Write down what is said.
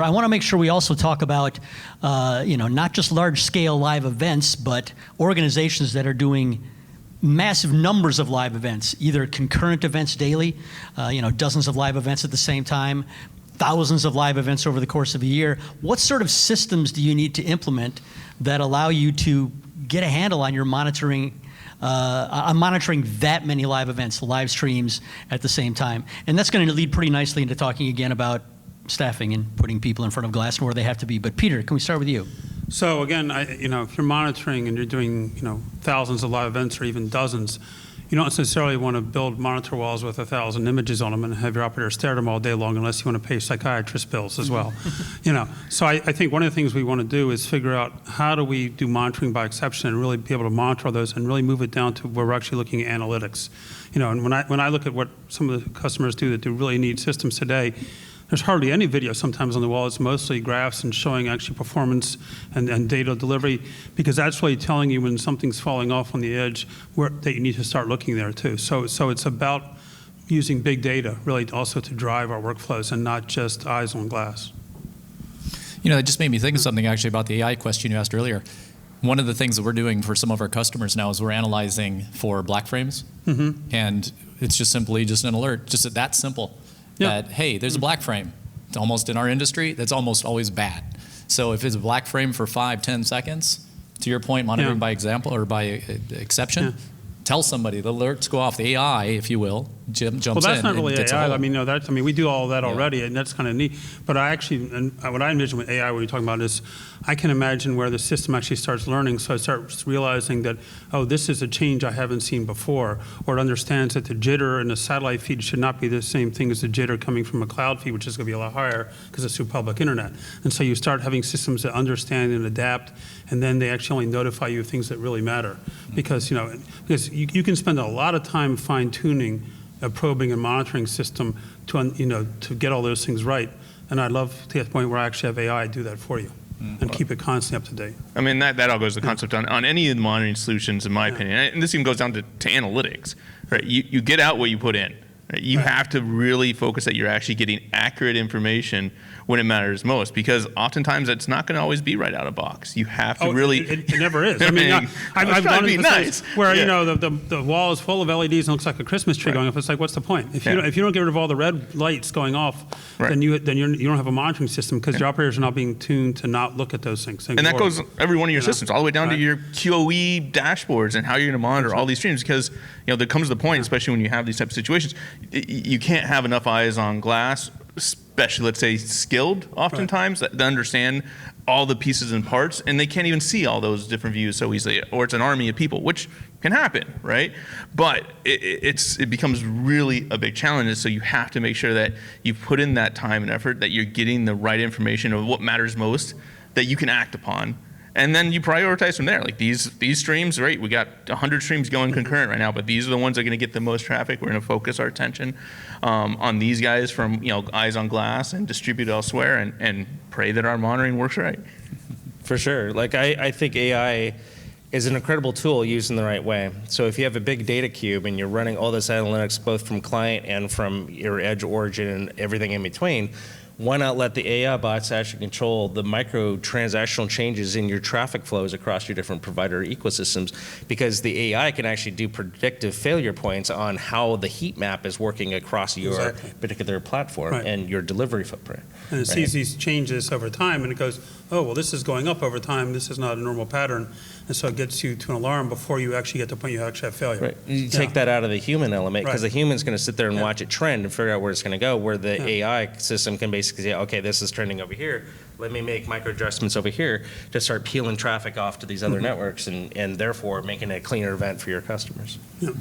I want to make sure we also talk about, not just large-scale live events, but organizations that are doing massive numbers of live events, either concurrent events daily, dozens of live events at the same time, thousands of live events over the course of a year. What sort of systems do you need to implement that allow you to get a handle on your monitoring that many live events, live streams at the same time? And that's going to lead pretty nicely into talking again about staffing and putting people in front of glass and where they have to be. But Peter, can we start with you? So again, if you're monitoring and you're doing, thousands of live events or even dozens, you don't necessarily want to build monitor walls with 1,000 images on them and have your operator stare at them all day long, unless you want to pay psychiatrist bills as well. So I think one of the things we want to do is figure out how do we do monitoring by exception and really be able to monitor those and really move it down to where we're actually looking at analytics. And when I look at what some of the customers do that do really need systems today, there's hardly any video sometimes on the wall. It's mostly graphs and showing actually performance and data delivery, because that's really telling you when something's falling off on the edge that you need to start looking there too. So it's about using big data really also to drive our workflows and not just eyes on glass. It just made me think of something actually about the AI question you asked earlier. One of the things that we're doing for some of our customers now is we're analyzing for black frames, and it's just simply an alert, just that simple. That, hey, there's a black frame. It's almost in our industry, that's almost always bad. So if it's a black frame for 5-10 seconds, to your point, monitoring by example or by exception, tell somebody, the alerts go off. The AI, if you will, jumps in. Well, that's not really AI. We do all of that already, Yeah. and that's kind of neat. But what I envision with AI, what you're talking about is, I can imagine where the system actually starts learning. So it starts realizing that, oh, this is a change I haven't seen before, or it understands that the jitter in a satellite feed should not be the same thing as the jitter coming from a cloud feed, which is going to be a lot higher because it's through public internet. And so you start having systems that understand and adapt, and then they actually only notify you of things that really matter. Because you can spend a lot of time fine-tuning a probing and monitoring system to get all those things right. And I'd love to get to the point where I actually have AI do that for you and keep it constantly up to date. I mean, that all goes to the concept on any of the monitoring solutions, in my opinion. And this even goes down to analytics, right? You get out what you put in. Right? You have to really focus that you're actually getting accurate information when it matters most, because oftentimes it's not going to always be right out of box. You have to really. It never is. I've gone into nice. Where the wall is full of LEDs and looks like a Christmas tree going off. It's like, what's the point? If you don't get rid of all the red lights going off, then you don't have a monitoring system, because your operators are not being tuned to not look at those things. And that goes every one of your systems, all the way down to your QoE dashboards and how you're going to monitor all these streams, because there comes the point, especially when you have these types of situations, you can't have enough eyes on glass, especially, let's say, skilled oftentimes, that understand all the pieces and parts, and they can't even see all those different views so easily, or it's an army of people, which can happen, right? But it becomes really a big challenge, so you have to make sure that you put in that time and effort, that you're getting the right information of what matters most, that you can act upon. And then you prioritize from there. Like these streams, right? We got 100 streams going concurrent right now, but these are the ones that are going to get the most traffic. We're going to focus our attention on these guys from eyes on glass and distribute elsewhere, and pray that our monitoring works right. For sure. Like I think AI is an incredible tool used in the right way. So if you have a big data cube and you're running all this analytics both from client and from your edge origin and everything in between, why not let the AI bots actually control the micro-transactional changes in your traffic flows across your different provider ecosystems? Because the AI can actually do predictive failure points on how the heat map is working across your particular platform and your delivery footprint. And it sees these changes over time, and it goes, oh, well, this is going up over time. This is not a normal pattern. And so it gets you to an alarm before you actually get to the point you actually have failure. Right. You take that out of the human element, because the human's going to sit there and watch it trend and figure out where it's going to go, where the AI system can basically say, okay, this is trending over here. Let me make micro adjustments over here to start peeling traffic off to these other networks, and therefore making it a cleaner event for your customers. Yeah.